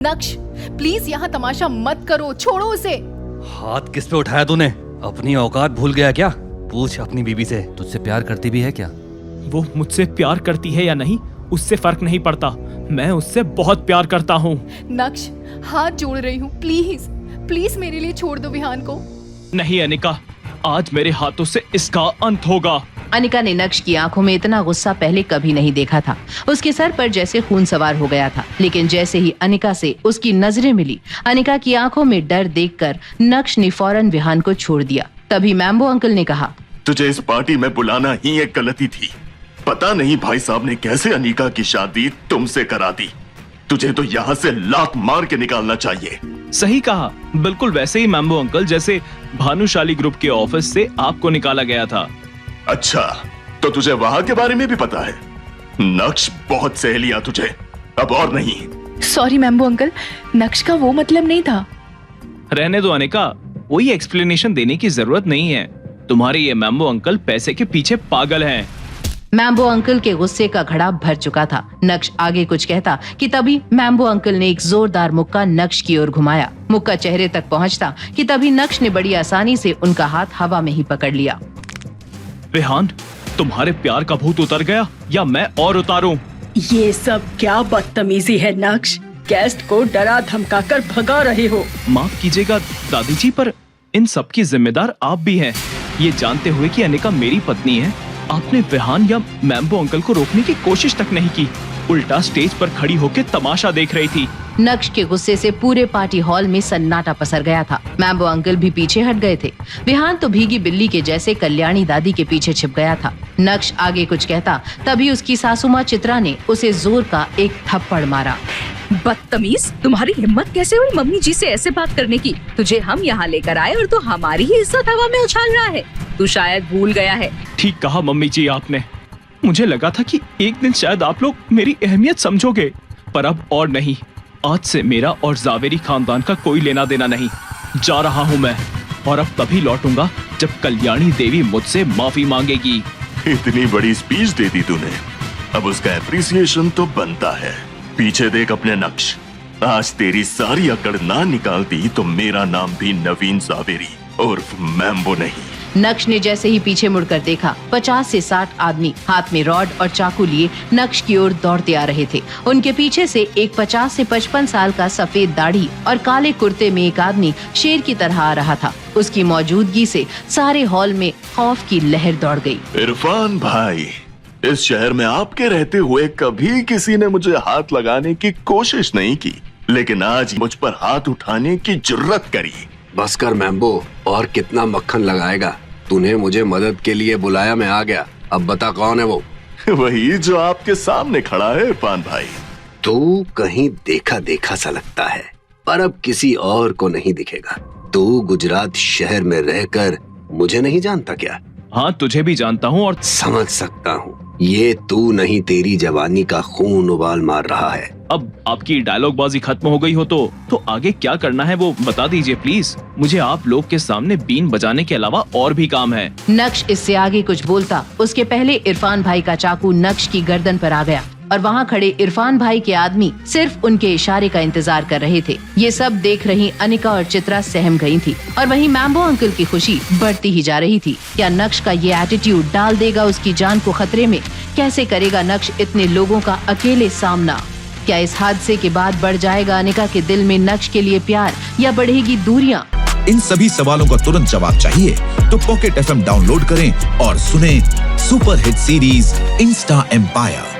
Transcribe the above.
नक्श, प्लीज यहाँ तमाशा मत करो, छोड़ो उसे। हाथ किस पे उठाया तूने? अपनी औकात भूल गया क्या? पूछ अपनी बीवी से, तुझसे प्यार करती भी है क्या? वो मुझसे प्यार करती है या नहीं उससे फर्क नहीं पड़ता, मैं उससे बहुत प्यार करता हूँ। नक्श, हाथ जोड़ रही हूँ, प्लीज प्लीज मेरे लिए छोड़ दो विहान को। नहीं अनिका, आज मेरे हाथों से इसका अंत होगा। अनिका ने नक्श की आंखों में इतना गुस्सा पहले कभी नहीं देखा था। उसके सर पर जैसे खून सवार हो गया था। लेकिन जैसे ही अनिका से उसकी नजरें मिली, अनिका की आंखों में डर देखकर नक्श ने फौरन विहान को छोड़ दिया। तभी मैम्बो अंकल ने कहा, तुझे इस पार्टी में बुलाना ही एक गलती थी। पता नहीं भाई साहब ने कैसे अनिका की शादी तुमसे करा दी। तुझे तो यहाँ से लात मार के निकालना चाहिए। सही कहा, बिल्कुल वैसे ही मैम्बो अंकल जैसे भानुशाली ग्रुप के ऑफिस से आपको निकाला गया था। अच्छा, तो तुझे वहाँ के बारे में भी पता है? नक्श बहुत सह लिया तुझे, अब और नहीं। सॉरी मैम्बो अंकल, नक्श का वो मतलब नहीं था। रहने दो अनिका, कोई एक्सप्लेनेशन देने की जरूरत नहीं है। तुम्हारे ये मैम्बो अंकल पैसे के पीछे पागल हैं। मैम्बो अंकल के गुस्से का घड़ा भर चुका था। नक्श आगे कुछ कहता कि तभी मैम्बो अंकल ने एक जोरदार मुक्का नक्श की ओर घुमाया। मुक्का चेहरे तक पहुंचता कि तभी नक्श ने बड़ी आसानी से उनका हाथ हवा में ही पकड़ लिया। विहान, तुम्हारे प्यार का भूत उतर गया या मैं और उतारूं? ये सब क्या बदतमीजी है नक्श, गेस्ट को डरा धमका कर भगा रहे हो। माफ कीजिएगा दादी जी, पर इन सब की जिम्मेदार आप भी हैं। ये जानते हुए कि अनिका मेरी पत्नी है, आपने विहान या मैम्बो अंकल को रोकने की कोशिश तक नहीं की, उल्टा स्टेज पर खड़ी होकर तमाशा देख रही थी। नक्श के गुस्से से पूरे पार्टी हॉल में सन्नाटा पसर गया था। मैम्बो अंकल भी पीछे हट गए थे। विहान तो भीगी बिल्ली के जैसे कल्याणी दादी के पीछे छिप गया था। नक्श आगे कुछ कहता, तभी उसकी सासू माँ चित्रा ने उसे जोर का एक थप्पड़ मारा। बदतमीज, तुम्हारी हिम्मत कैसे हुई मम्मी जी से ऐसे बात करने की? तुझे हम यहाँ लेकर आए और तू हमारी ही इज्जत हवा में उछाल रहा है। तू शायद भूल गया है। ठीक कहा मम्मी जी आपने। मुझे लगा था कि एक दिन शायद आप लोग मेरी अहमियत समझोगे, पर अब और नहीं। आज से मेरा और जावेरी खानदान का कोई लेना देना नहीं। जा रहा हूँ मैं, और अब तभी लौटूंगा जब कल्याणी देवी मुझसे माफी मांगेगी। इतनी बड़ी स्पीच दे दी तूने, अब उसका एप्रिसिएशन तो बनता है। पीछे देख अपने नक्श, आज तेरी सारी अकड़ ना निकालती तो मेरा नाम भी नवीन जावेरी उर्फ मैम्बो नहीं। नक्श ने जैसे ही पीछे मुड़कर देखा, 50 से 60 आदमी हाथ में रॉड और चाकू लिए नक्श की ओर दौड़ते आ रहे थे। उनके पीछे से एक 50 से 55 साल का सफेद दाढ़ी और काले कुर्ते में एक आदमी शेर की तरह आ रहा था। उसकी मौजूदगी से सारे हॉल में खौफ की लहर दौड़ गई। इरफान भाई, इस शहर में आपके रहते हुए कभी किसी ने मुझे हाथ लगाने की कोशिश नहीं की, लेकिन आज मुझ पर हाथ उठाने की जुर्रत करी। बस कर मैम्बो, और कितना मक्खन लगाएगा? तूने मुझे मदद के लिए बुलाया, मैं आ गया। अब बता कौन है वो? वही जो आपके सामने खड़ा है इरफान भाई। तू कहीं देखा देखा सा लगता है, पर अब किसी और को नहीं दिखेगा। तू गुजरात शहर में रहकर मुझे नहीं जानता क्या? हाँ, तुझे भी जानता हूँ और समझ सकता हूँ। ये तू नहीं, तेरी जवानी का खून उबाल मार रहा है। अब आपकी डायलॉग बाजी खत्म हो गई हो तो आगे क्या करना है वो बता दीजिए प्लीज। मुझे आप लोग के सामने बीन बजाने के अलावा और भी काम है। नक्श इससे आगे कुछ बोलता उसके पहले इरफान भाई का चाकू नक्श की गर्दन पर आ गया और वहाँ खड़े इरफान भाई के आदमी सिर्फ उनके इशारे का इंतजार कर रहे थे। ये सब देख रही अनिका और चित्रा सहम गई थी और वहीं मैम्बो अंकल की खुशी बढ़ती ही जा रही थी। क्या नक्श का ये एटीट्यूड डाल देगा उसकी जान को खतरे में? कैसे करेगा नक्श इतने लोगों का अकेले सामना? क्या इस हादसे के बाद बढ़ जाएगा अनिका के दिल में नक्श के लिए प्यार या बढ़ेगी दूरियां? इन सभी सवालों का तुरंत जवाब चाहिए तो पॉकेट FM डाउनलोड करें और सुनें super hit series Insta empire.